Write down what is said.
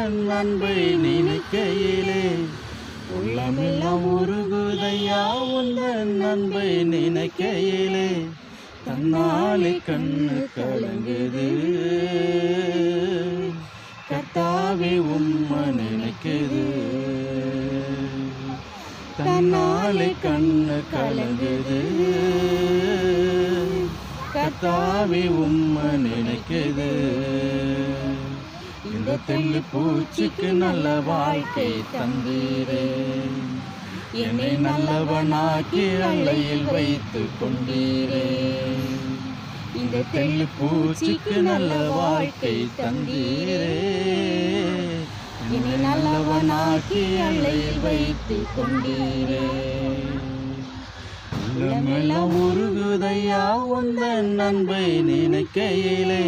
உந்தன் அன்பை நினைக்கையிலே உள்ளமெல்லாம் உருகுதையா உந்தன் அன்பை நினைக்கையிலே தன்னாலே கண்ணு கலங்குது கர்த்தாவே உம்மை நினைக்குது தன்னாலே கண்ணு கலங்குது கர்த்தாவே உம்மை நினைக்குது இந்த தெள்ளு பூச்சிக்கு நல்ல வாழ்க்கை தந்தீரே என்னை நல்லவனாக்கி அலையில் வைத்து கொண்டீரே இந்த தெள்ளு பூச்சிக்கு நல்ல வாழ்க்கை தந்தீரே என்னை நல்லவனாக்கி அலையில் வைத்து கொண்டீரே உள்ளமெல்லாம் உருகுதையா உந்தன் அன்பை நினைக்கையிலே